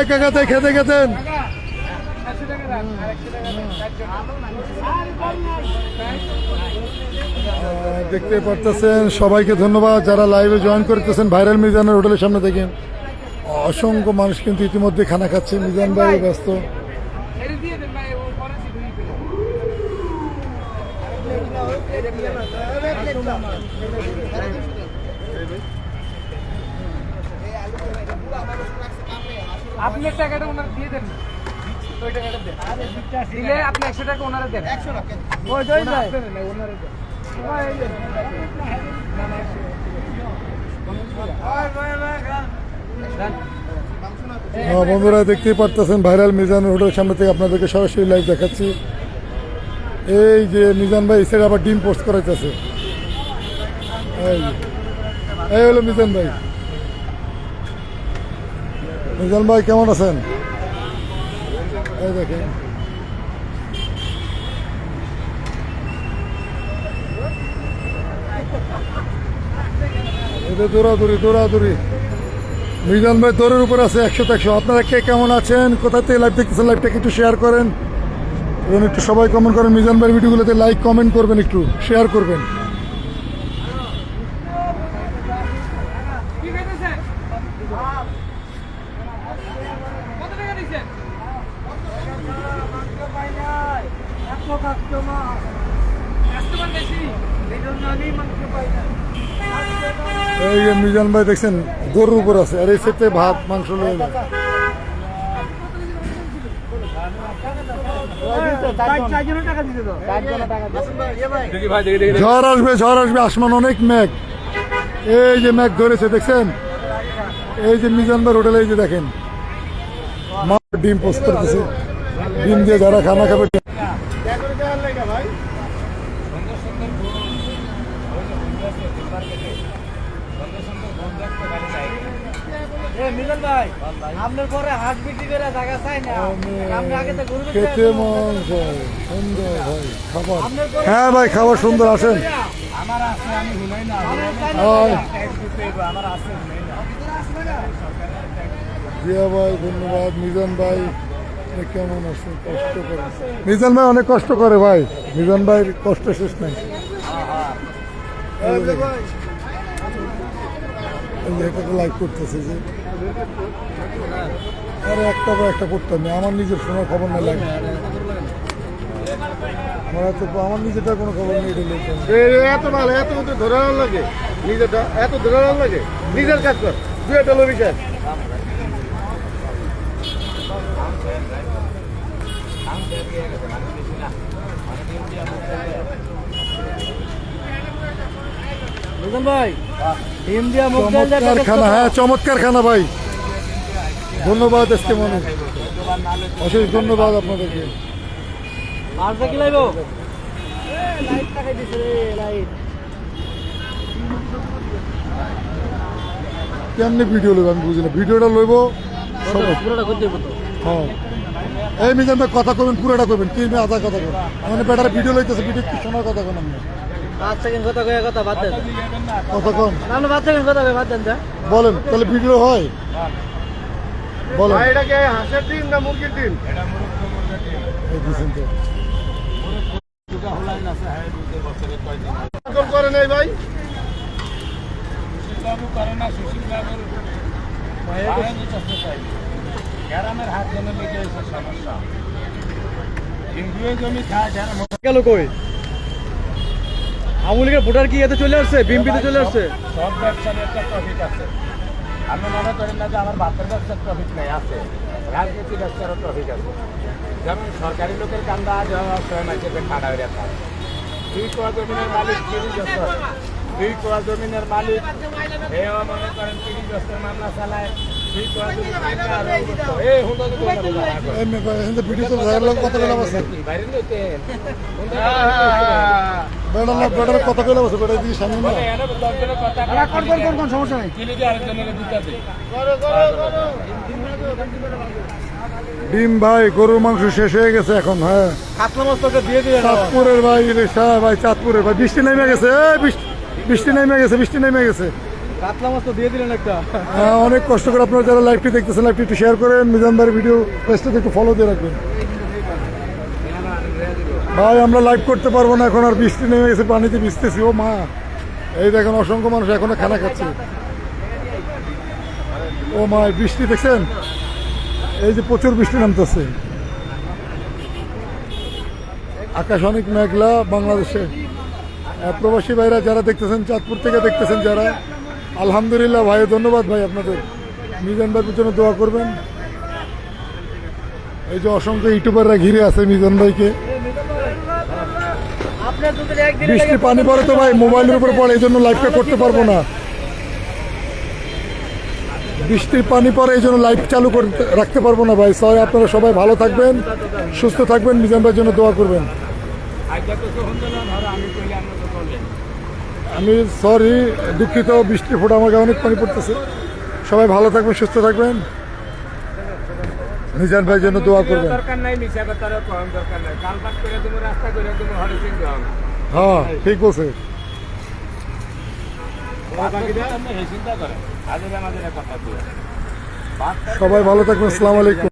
কাকাতে খেতে খেতেন দেখতে পারতেছেন। সবাইকে ধন্যবাদ যারা লাইভে জয়েন করতেছেন। ভাইরাল মিজানের হোটেলের সামনে দেখেন অসংখ্য মানুষ কিন্তু ইতিমধ্যে খানা খাচ্ছে। মিজান ভাই ব্যস্ত। আপনি টাকাটা ওনার দিয়ে দেন, ওই টাকাটা দেন, দিলে আপনি 100 টাকা ওনারে দেন। 100 টাকা ওই দেন না, ওনারে দেন। বন্ধুরা দেখতেই পারতেছেন ভাইরাল মিজানের হোটেলের সামনে থেকে আপনাদেরকে সরাসরি লাইভ দেখাচ্ছি। এই যে মিজান ভাই এসে আবার ডিম পোস্ট করাইতেছে। এই হলো মিজান ভাই। মিজান ভাই কেমন আছেন? এই দেখেন এটা দৌড়াদৌড়ি দৌড়াদৌড়ি। মিজান ভাই দৌড়ের উপর আছে 100-100। আপনারা কে কেমন আছেন, কোথা থেকে লাইভ দেখতেছেন, লাইভটাকে একটু শেয়ার করেন এবং একটু সবাই কমেন্ট করেন। মিজান ভাইয়ের ভিডিওগুলোতে লাইক কমেন্ট করবেন, একটু শেয়ার করবেন। এই যে মিজান ভাই দেখছেন গরুর উপর আছে, আর এই সেটে ভাত মাংস লয়ে যায়। ঝড় আসবে, ঝড় আসবে, আসমান অনেক মেঘ। এই যে মেঘ ধরেছে দেখছেন। এই যে মিজান ভাই হোটেলে এই যে দেখেন মা ডিম পোস্ট করতেছে। ডিম দিয়ে যারা খানা খাবে খেতে মন চায়। সুন্দর ভাই খাবার। হ্যাঁ ভাই খাবার সুন্দর। আসেন জিয়া ভাই ধন্যবাদ। মিজান ভাই কেমন আছেন? কষ্ট করে মিজান ভাই অনেক কষ্ট করে ভাই। মিজান ভাইয়ের কষ্ট শেষ নাই। লাইক করতেছে যে আরে একটা বা একটা করতাম না। আমার নিজের শোনার খবর না লাগে। আমার নিজেটা কোনো খবর নেই। এত ভালো, এত ধরে লাগে নিজেটা, এত ধরে লাগে নিজের কাজ কর। দু একটা লোক বিষয় চমৎকার খানা। হ্যাঁ চমৎকার খানা ভাই। ধন্যবাদ আজকে মনে অশেষ ধন্যবাদ আপনাদেরকে। কেমনি ভিডিও লইব আমি বুঝি না। ভিডিওটা লইব হ্যাঁ। এই মিজান ভাই কথা কবেন, পুরোটা করবেন কি আধা কথা কবেন। মানে বেটার ভিডিও লইতেছে, ভিডিও কি শোনার কথা কোন আপনি বলেন তাহলে ভিডিও হয়। বলেন এটাকে হাঁসের ডিম না মুরগির ডিম? করে নেই ভাই গেল কই? আওয়ামী লীগের ভোটার কি এতে চলে আসছে, বিএনপিতে চলে আসছে? সব ব্যবসার একটা প্রফিট আছে। আমি মনে করি না যে আমার ভাতের ব্যবসার প্রফিট নেই, আছে। রাজনীতি ব্যবসারও প্রফিট আছে। যেমন সরকারি লোকের কান্দা ছয় মাসে খাড়া হয়ে থাকে। 2 কোয়া জমিনের মালিক 30 বছর, 2 কোয়া জমিনের মালিক এও মনে করেন 30 বছর মামলা চালায়। 2 কোয়া জমি ভিডিও তো কথা বলা আছে বাইরে নিতে কথা বলা আছে বেটা দিকে সামনে সমস্যা নেই। ডিম ভাই গরুর মাংস শেষ হয়ে গেছে এখন। হ্যাঁ চাঁদপুরের ভাই ভাই চাঁদপুরের ভাই বৃষ্টি নেমে গেছে। বৃষ্টি নেমে গেছে, বৃষ্টি নেমে গেছে। কাতলা মাছ তো দিয়ে দিলেন একটা। অনেক কষ্ট করে আপনারা যারা লাইভটি দেখতেছেন লাইভটি একটু শেয়ার করেন, মিজান ভাইয়ের ভিডিও পেজটাতে একটু ফলো দিয়ে রাখবেন। ভাই আমরা লাইভ করতে পারবো না এখন, আর বৃষ্টি নেমে গেছে, পানিতে ভিজতেছি। ও মা, এই দেখেন অসংখ্য মানুষ এখনো খানা খাচ্ছে। ও মা, বৃষ্টি দেখছেন, এই যে প্রচুর বৃষ্টি নামতেছে, আকাশ অনেক মেঘলা বাংলাদেশে। প্রবাসী ভাইরা যারা দেখতেছেন, চাঁদপুর থেকে দেখতেছেন যারা, আলহামদুলিল্লাহ ভাই, ধন্যবাদ ভাই আপনাদের। মিজান ভাইয়ের জন্য দোয়া করবেন। এই যে অসংখ্য ইউটিউবাররা ঘিরে আছে মিজান ভাইকে। বৃষ্টির পানি পড়ে তো ভাই, মোবাইলের উপর পড়ে, এই জন্য লাইভটা করতে পারবো না। বৃষ্টির পানি পড়ে এই জন্য লাইভ চালু করতে রাখতে পারবো না ভাই। সরি, আপনারা সবাই ভালো থাকবেন, সুস্থ থাকবেন, মিজান ভাইয়ের জন্য দোয়া করবেন। আমি সরি, দুঃখিত, বৃষ্টির ফোঁটা আমাকে অনেক পানি পড়তেছে। সবাই ভালো থাকবেন, সুস্থ থাকবেন, মিজান ভাইয়ের জন্য দোয়া করবেন। দরকার নাই, মিশা কথার কম দরকার নাই। কালপাট করে তুমি রাস্তা করে তুমি হরে সিং দাও। হ্যাঁ ঠিক বলছে। চিন্তা করে আজ আমাদের কথা দিয়ে সবাই ভালো থাকবেন, আসসালামু আলাইকুম।